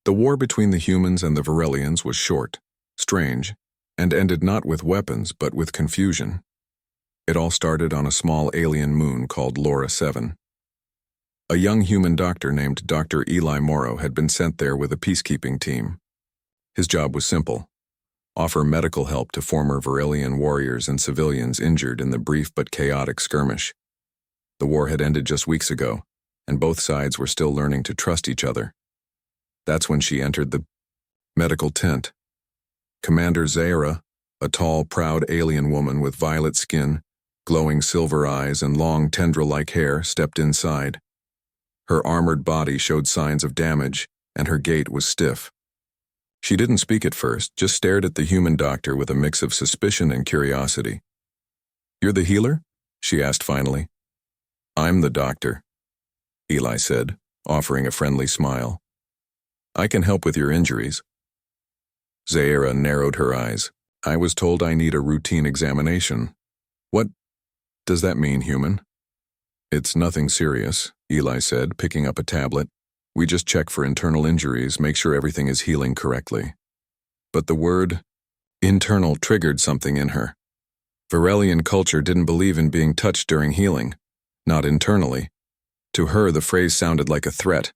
The war between the humans and the Varelians was short, strange, and ended not with weapons but with confusion. It all started on a small alien moon called Laura 7. A young human doctor named Dr. Eli Morrow had been sent there with a peacekeeping team. His job was simple: offer medical help to former Varelian warriors and civilians injured in the brief but chaotic skirmish. The war had ended just weeks ago, and both sides were still learning to trust each other. That's when she entered the medical tent. Commander Zaira, a tall, proud alien woman with violet skin, glowing silver eyes, and long tendril-like hair, stepped inside. Her armored body showed signs of damage, and her gait was stiff. She didn't speak at first, just stared at the human doctor with a mix of suspicion and curiosity. "You're the healer?" she asked finally. "I'm the doctor," Eli said, offering a friendly smile. "I can help with your injuries." Zaira narrowed her eyes. "I was told I need a routine examination." "What does that mean, human?" "It's nothing serious," Eli said, picking up a tablet. "We just check for internal injuries, make sure everything is healing correctly." But the word internal triggered something in her. Varelian culture didn't believe in being touched during healing, not internally. To her, the phrase sounded like a threat,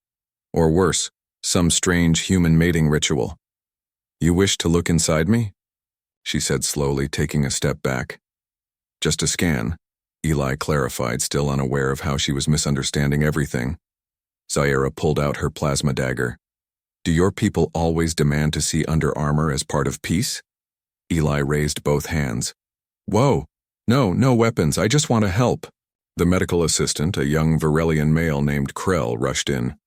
or worse, some strange human mating ritual. "You wish to look inside me?" she said slowly, taking a step back. "Just a scan," Eli clarified, still unaware of how she was misunderstanding everything. Zaira pulled out her plasma dagger. "Do your people always demand to see under armor as part of peace?" Eli raised both hands. "Whoa, no weapons, I just want to help." The medical assistant, a young Varelian male named Krell, rushed in.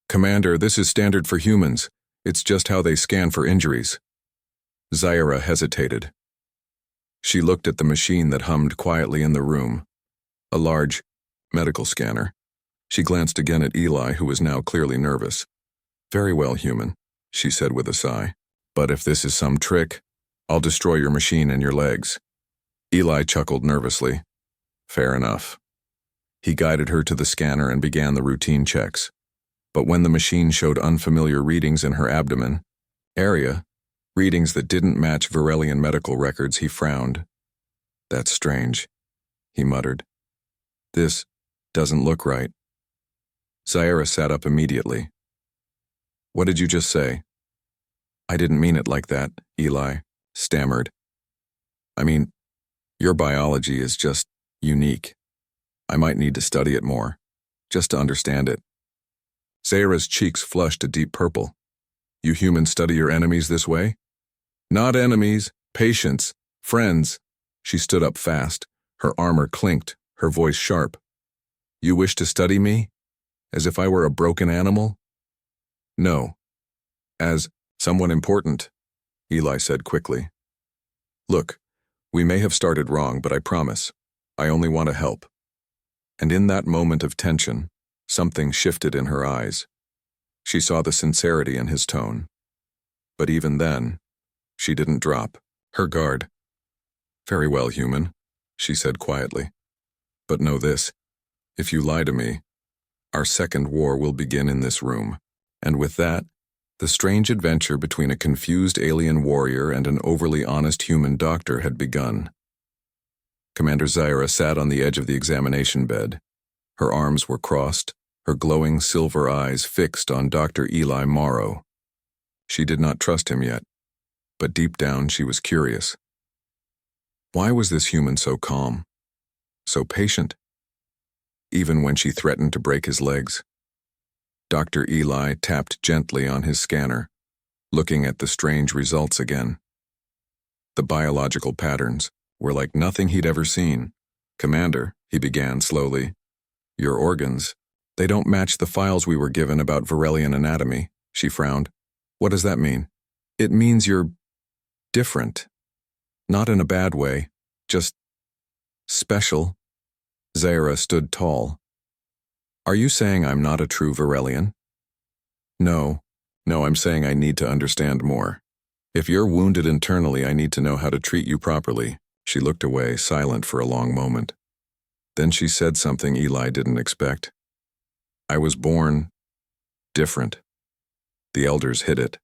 "Commander, this is standard for humans. It's just how they scan for injuries." Zaira hesitated. She looked at the machine that hummed quietly in the room. A large medical scanner. She glanced again at Eli, who was now clearly nervous. "Very well, human," she said with a sigh. "But if this is some trick, I'll destroy your machine and your legs." Eli chuckled nervously. "Fair enough." He guided her to the scanner and began the routine checks. But when the machine showed unfamiliar readings in her abdomen area, readings that didn't match Varelian medical records, he frowned. "That's strange," he muttered. "This doesn't look right." Zaira sat up immediately. "What did you just say?" "I didn't mean it like that," Eli stammered. "I mean, your biology is just unique. I might need to study it more, just to understand it." Zaira's cheeks flushed a deep purple. "You humans study your enemies this way?" "Not enemies, patients, friends." She stood up fast. Her armor clinked, her voice sharp. "You wish to study me? As if I were a broken animal?" "No. As someone important," Eli said quickly. "Look, we may have started wrong, but I promise, I only want to help." And in that moment of tension, something shifted in her eyes. She saw the sincerity in his tone. But even then, she didn't drop her guard. "Very well, human," she said quietly. "But know this, if you lie to me, our second war will begin in this room." And with that, the strange adventure between a confused alien warrior and an overly honest human doctor had begun. Commander Zaira sat on the edge of the examination bed. Her arms were crossed, her glowing silver eyes fixed on Dr. Eli Morrow. She did not trust him yet, but deep down she was curious. Why was this human so calm, so patient, even when she threatened to break his legs? Dr. Eli tapped gently on his scanner, looking at the strange results again. The biological patterns were like nothing he'd ever seen. "Commander," he began slowly, "your organs, they don't match the files we were given about Varelian anatomy." She frowned. "What does that mean?" "It means you're different. Not in a bad way, just special." Zaira stood tall. "Are you saying I'm not a true Varelian?" No, I'm saying I need to understand more. If you're wounded internally, I need to know how to treat you properly." She looked away, silent for a long moment. Then she said something Eli didn't expect. "I was born different." The elders hid it.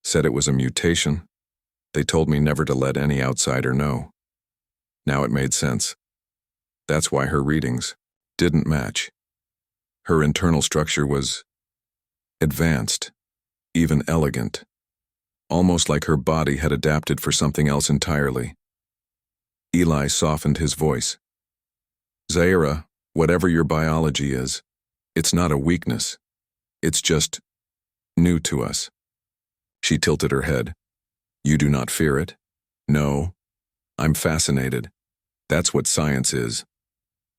Said it was a mutation. They told me never to let any outsider know. Now it made sense. That's why her readings didn't match. Her internal structure was advanced, even elegant, almost like her body had adapted for something else entirely. Eli softened his voice. Zaira, whatever your biology is, it's not a weakness. It's just new to us. She tilted her head. You do not fear it? No. I'm fascinated. That's what science is.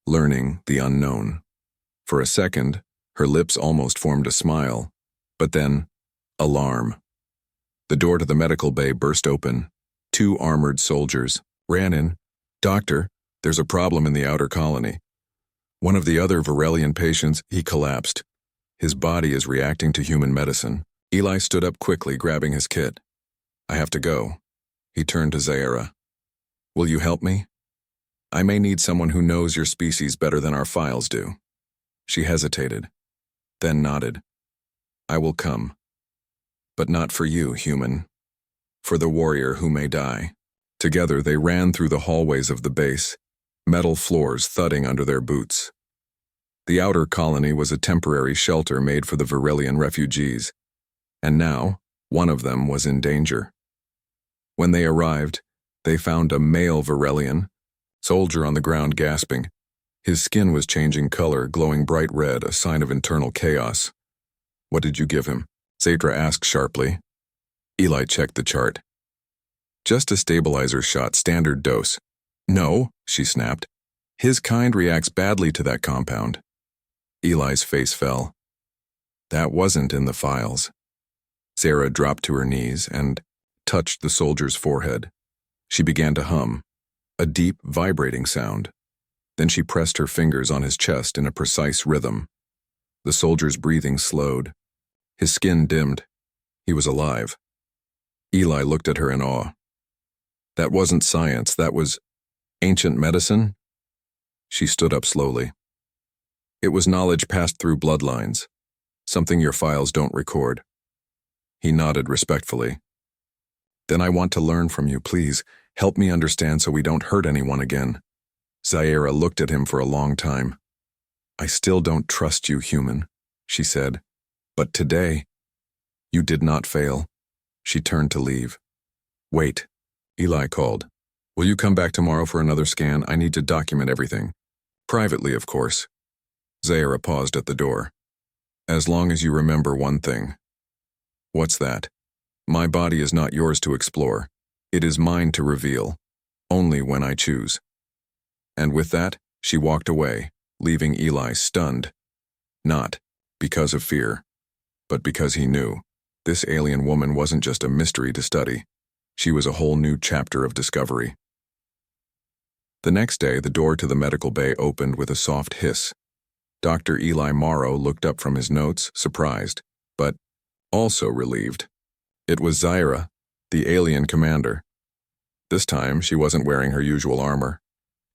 Learning the unknown. For a second, her lips almost formed a smile, but then, alarm. The door to the medical bay burst open. 2 armored soldiers ran in. Doctor, there's a problem in the outer colony. One of the other Varelian patients, he collapsed. His body is reacting to human medicine. Eli stood up quickly, grabbing his kit. I have to go. He turned to Zaira. Will you help me? I may need someone who knows your species better than our files do. She hesitated, then nodded. I will come. But not for you, human. For the warrior who may die. Together they ran through the hallways of the base, metal floors thudding under their boots. The outer colony was a temporary shelter made for the Varelian refugees, and now one of them was in danger. When they arrived, they found a male Varelian, soldier on the ground gasping. His skin was changing color, glowing bright red, a sign of internal chaos. What did you give him? Zaira asked sharply. Eli checked the chart. Just a stabilizer shot, standard dose. No, she snapped. His kind reacts badly to that compound. Eli's face fell. That wasn't in the files. Zaira dropped to her knees and touched the soldier's forehead. She began to hum, a deep, vibrating sound. Then she pressed her fingers on his chest in a precise rhythm. The soldier's breathing slowed. His skin dimmed. He was alive. Eli looked at her in awe. That wasn't science, that was ancient medicine? She stood up slowly. It was knowledge passed through bloodlines, something your files don't record. He nodded respectfully. Then I want to learn from you, please. Help me understand so we don't hurt anyone again. Zaira looked at him for a long time. I still don't trust you, human, she said. But today, you did not fail. She turned to leave. Wait, Eli called. Will you come back tomorrow for another scan? I need to document everything. Privately, of course. Zaira paused at the door. As long as you remember one thing. What's that? My body is not yours to explore. It is mine to reveal. Only when I choose. And with that, she walked away, leaving Eli stunned. Not because of fear, but because he knew. This alien woman wasn't just a mystery to study. She was a whole new chapter of discovery. The next day, the door to the medical bay opened with a soft hiss. Dr. Eli Morrow looked up from his notes, surprised, but also relieved. It was Zaira, the alien commander. This time, she wasn't wearing her usual armor.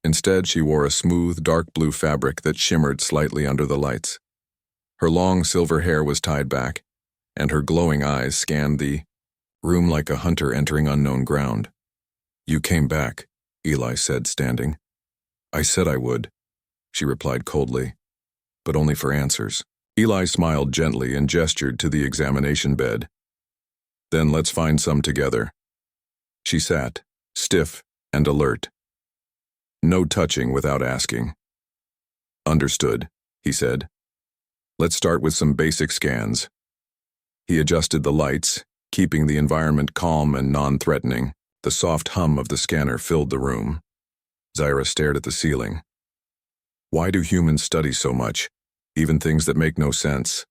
Instead, she wore a smooth, dark blue fabric that shimmered slightly under the lights. Her long silver hair was tied back, and her glowing eyes scanned the room like a hunter entering unknown ground. You came back, Eli said, standing. I said I would, she replied coldly, but only for answers. Eli smiled gently and gestured to the examination bed. Then let's find some together. She sat, stiff and alert. No touching without asking. Understood, he said. Let's start with some basic scans. He adjusted the lights, keeping the environment calm and non-threatening. The soft hum of the scanner filled the room. Zaira stared at the ceiling. Why do humans study so much, even things that make no sense?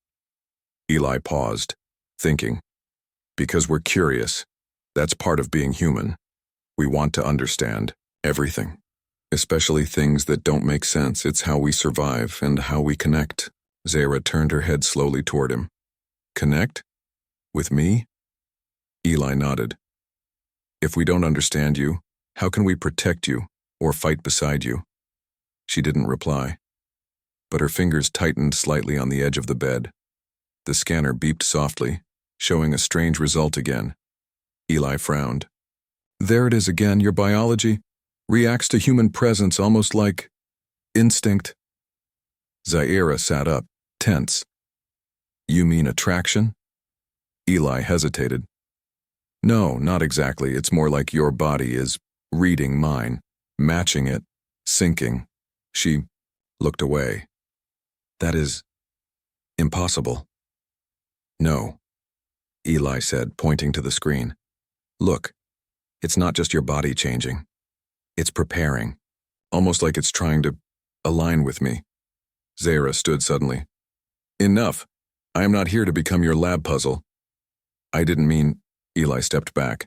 Eli paused, thinking. Because we're curious. That's part of being human. We want to understand everything. Especially things that don't make sense. It's how we survive and how we connect. Zaira turned her head slowly toward him. Connect? With me? Eli nodded. If we don't understand you, how can we protect you or fight beside you? She didn't reply, but her fingers tightened slightly on the edge of the bed. The scanner beeped softly, showing a strange result again. Eli frowned. There it is again, your biology reacts to human presence almost like instinct. Zaira sat up, tense. You mean attraction? Eli hesitated. No, not exactly. It's more like your body is reading mine, matching it, syncing. She looked away. That is impossible. No, Eli said, pointing to the screen. Look, it's not just your body changing. It's preparing, almost like it's trying to align with me. Zaira stood suddenly. Enough. I am not here to become your lab puzzle. I didn't mean, Eli stepped back.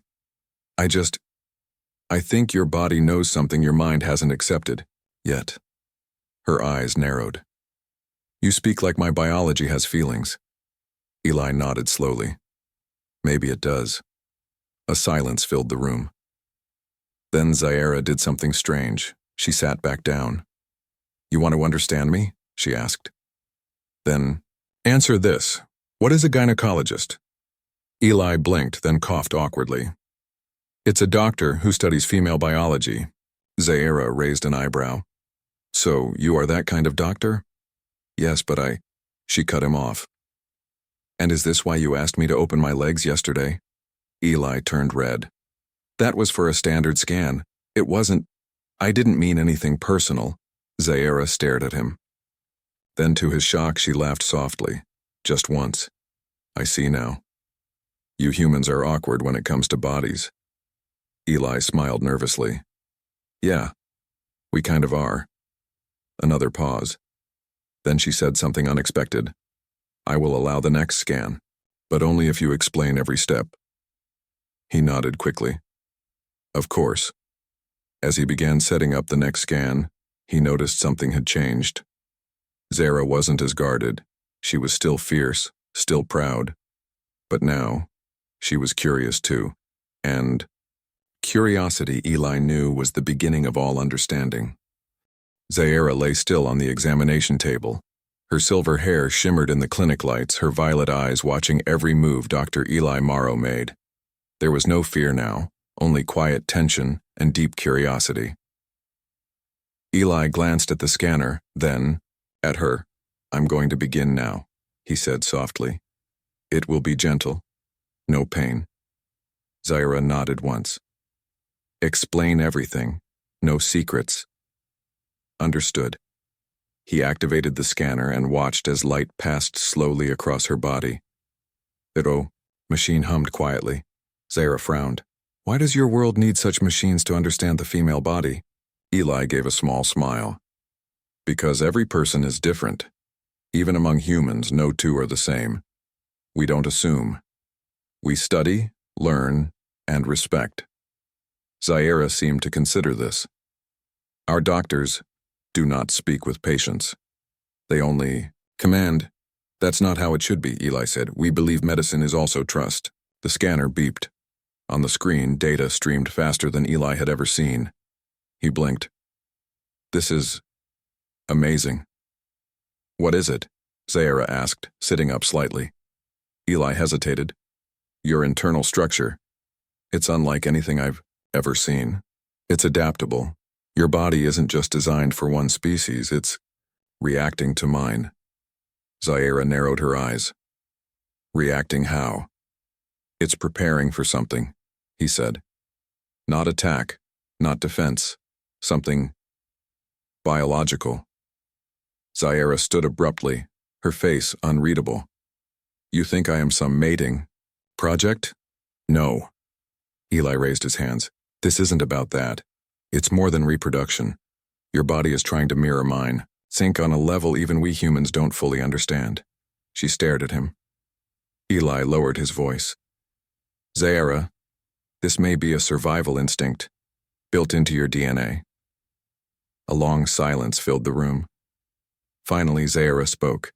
I think your body knows something your mind hasn't accepted, yet. Her eyes narrowed. You speak like my biology has feelings. Eli nodded slowly. Maybe it does. A silence filled the room. Then Zaira did something strange. She sat back down. You want to understand me? She asked. Then, answer this. What is a gynecologist? Eli blinked, then coughed awkwardly. It's a doctor who studies female biology. Zaira raised an eyebrow. So, you are that kind of doctor? Yes, but She cut him off. And is this why you asked me to open my legs yesterday? Eli turned red. That was for a standard scan. It wasn't. I didn't mean anything personal. Zaira stared at him. Then to his shock, she laughed softly. Just once. I see now. You humans are awkward when it comes to bodies. Eli smiled nervously. Yeah, we kind of are. Another pause. Then she said something unexpected. I will allow the next scan, but only if you explain every step. He nodded quickly. Of course. As he began setting up the next scan, he noticed something had changed. Zaira wasn't as guarded. She was still fierce, still proud. But now, she was curious too. And curiosity, Eli knew, was the beginning of all understanding. Zaira lay still on the examination table. Her silver hair shimmered in the clinic lights, her violet eyes watching every move Dr. Eli Morrow made. There was no fear now, only quiet tension and deep curiosity. Eli glanced at the scanner, then at her. I'm going to begin now, he said softly. It will be gentle. No pain. Zaira nodded once. Explain everything. No secrets. Understood. He activated the scanner and watched as light passed slowly across her body. Machine hummed quietly. Zaira frowned. Why does your world need such machines to understand the female body? Eli gave a small smile. Because every person is different. Even among humans, no two are the same. We don't assume. We study, learn, and respect. Zaira seemed to consider this. Our doctors do not speak with patients. They only command. That's not how it should be, Eli said. We believe medicine is also trust. The scanner beeped. On the screen, data streamed faster than Eli had ever seen. He blinked. This is amazing. What is it? Zaira asked, sitting up slightly. Eli hesitated. Your internal structure. It's unlike anything I've ever seen. It's adaptable. Your body isn't just designed for one species, it's reacting to mine. Zaira narrowed her eyes. Reacting how? It's preparing for something, he said. Not attack, not defense, something biological. Zaira stood abruptly, her face unreadable. You think I am some mating project? No. Eli raised his hands. This isn't about that. It's more than reproduction. Your body is trying to mirror mine, sync on a level even we humans don't fully understand. She stared at him. Eli lowered his voice. Zaira, this may be a survival instinct, built into your DNA. A long silence filled the room. Finally, Zaira spoke.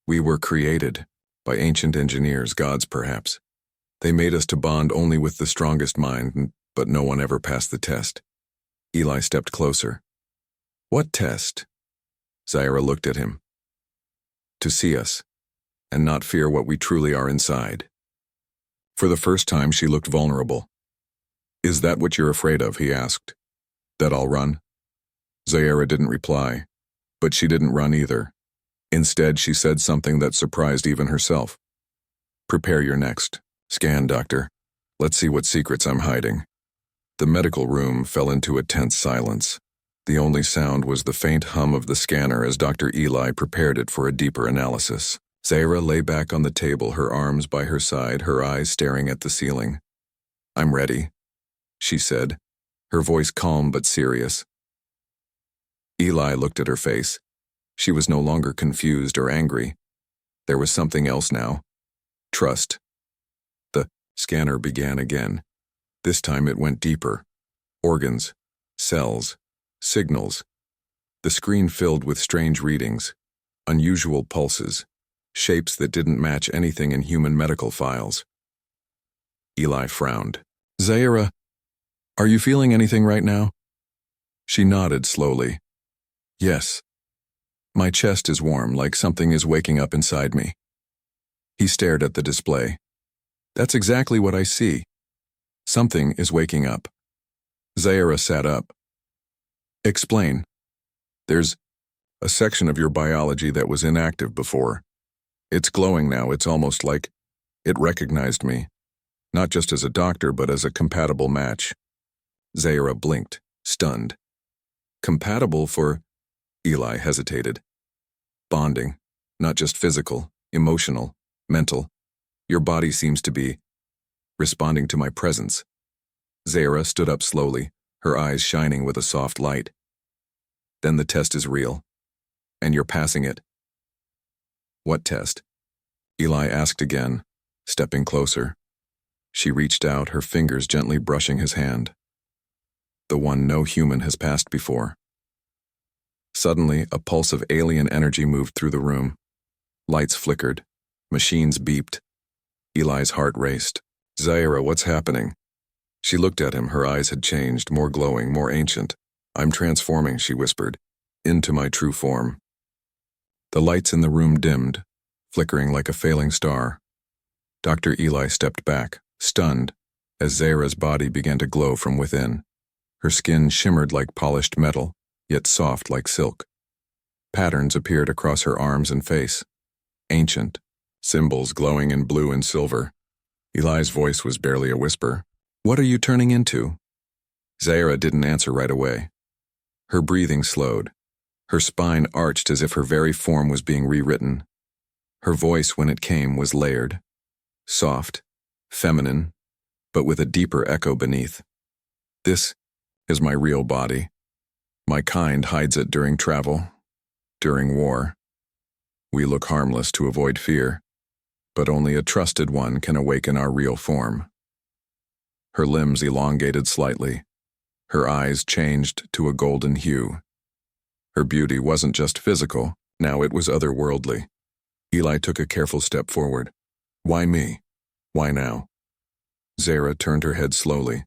We were created, by ancient engineers, gods perhaps. They made us to bond only with the strongest mind, but no one ever passed the test. Eli stepped closer. What test? Zaira looked at him. To see us. and not fear what we truly are inside. For the first time, she looked vulnerable. "Is that what you're afraid of?" he asked. "That I'll run?" Zaira didn't reply, but she didn't run either. Instead, she said something that surprised even herself. "Prepare your next scan, doctor. Let's see what secrets I'm hiding." The medical room fell into a tense silence. The only sound was the faint hum of the scanner as Dr. Eli prepared it for a deeper analysis. Zaira lay back on the table, her arms by her side, her eyes staring at the ceiling. "I'm ready," she said, her voice calm but serious. Eli looked at her face. She was no longer confused or angry. There was something else now. Trust. The scanner began again. This time it went deeper. Organs, cells, signals. The screen filled with strange readings, unusual pulses, shapes that didn't match anything in human medical files. Eli frowned. "Zaira, are you feeling anything right now?" She nodded slowly. "Yes. My chest is warm, like something is waking up inside me." He stared at the display. "That's exactly what I see. Something is waking up." Zaira sat up. "Explain." "There's a section of your biology that was inactive before. It's glowing now. It's almost like it recognized me, not just as a doctor, but as a compatible match." Zaira blinked, stunned. "Compatible for—" Eli hesitated. "Bonding, not just physical, emotional, mental. Your body seems to be responding to my presence." Zaira stood up slowly, her eyes shining with a soft light. "Then the test is real, and you're passing it." "What test?" Eli asked again, stepping closer. She reached out, her fingers gently brushing his hand. "The one no human has passed before." Suddenly, a pulse of alien energy moved through the room. Lights flickered. Machines beeped. Eli's heart raced. "Zaira, what's happening?" She looked at him, her eyes had changed, more glowing, more ancient. "I'm transforming," she whispered, "into my true form." The lights in the room dimmed, flickering like a failing star. Dr. Eli stepped back, stunned, as Zaira's body began to glow from within. Her skin shimmered like polished metal, yet soft like silk. Patterns appeared across her arms and face. Ancient, symbols glowing in blue and silver. Eli's voice was barely a whisper. "What are you turning into?" Zaira didn't answer right away. Her breathing slowed. Her spine arched as if her very form was being rewritten. Her voice, when it came, was layered. Soft, feminine, but with a deeper echo beneath. "This is my real body. My kind hides it during travel, during war. We look harmless to avoid fear, but only a trusted one can awaken our real form." Her limbs elongated slightly. Her eyes changed to a golden hue. Her beauty wasn't just physical, now it was otherworldly. Eli took a careful step forward. "Why me? Why now?" Zaira turned her head slowly,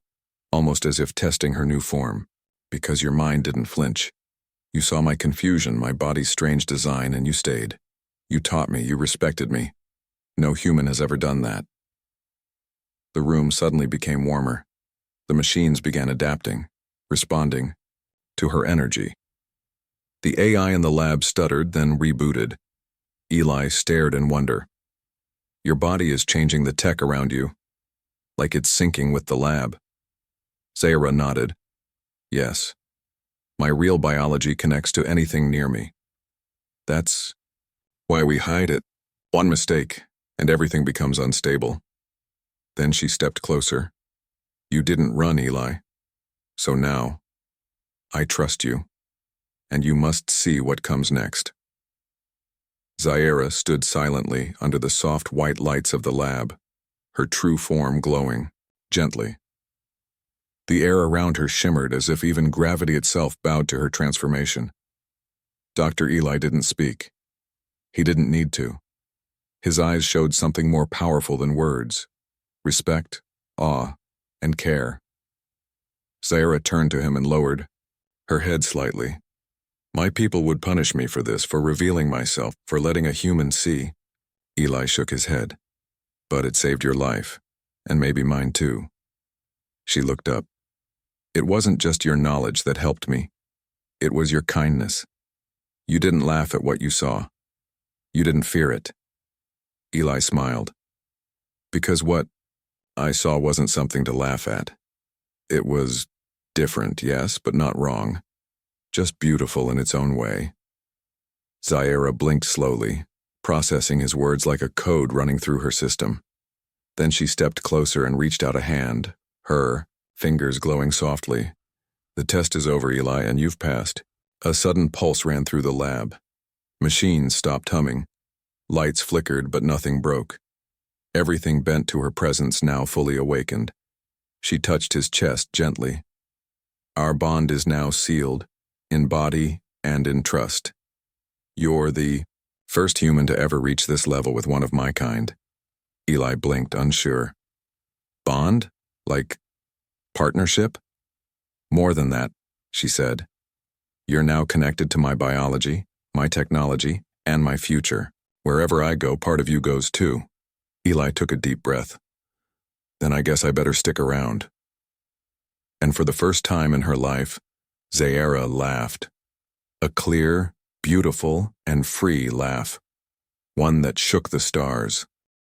almost as if testing her new form. "Because your mind didn't flinch. You saw my confusion, my body's strange design, and you stayed. You taught me, you respected me. No human has ever done that." The room suddenly became warmer. The machines began adapting, responding to her energy. The AI in the lab stuttered, then rebooted. Eli stared in wonder. "Your body is changing the tech around you, like it's syncing with the lab." Zaira nodded. "Yes. My real biology connects to anything near me. That's why we hide it. One mistake, and everything becomes unstable." Then she stepped closer. "You didn't run, Eli. So now, I trust you, and you must see what comes next." Zaira stood silently under the soft white lights of the lab, her true form glowing, gently. The air around her shimmered as if even gravity itself bowed to her transformation. Dr. Eli didn't speak. He didn't need to. His eyes showed something more powerful than words: respect, awe, and care. Zaira turned to him and lowered her head slightly. "My people would punish me for this, for revealing myself, for letting a human see. Eli shook his head. But it saved your life, and maybe mine too. She looked up. It wasn't just your knowledge that helped me. It was your kindness. You didn't laugh at what you saw. You didn't fear it. Eli smiled. Because what I saw wasn't something to laugh at. It was different, yes, but not wrong. Just beautiful in its own way. Zaira blinked slowly, processing his words like a code running through her system. Then she stepped closer and reached out a hand, her fingers glowing softly. The test is over, Eli, and you've passed. A sudden pulse ran through the lab. Machines stopped humming. Lights flickered, but nothing broke. Everything bent to her presence, now fully awakened. She touched his chest gently. Our bond is now sealed, in body and in trust. You're the first human to ever reach this level with one of my kind. Eli blinked, unsure. Bond? Like partnership? More than that, she said. You're now connected to my biology, my technology, and my future. Wherever I go, part of you goes too. Eli took a deep breath. Then I guess I better stick around. And for the first time in her life, Zaira laughed. A clear, beautiful, and free laugh. One that shook the stars.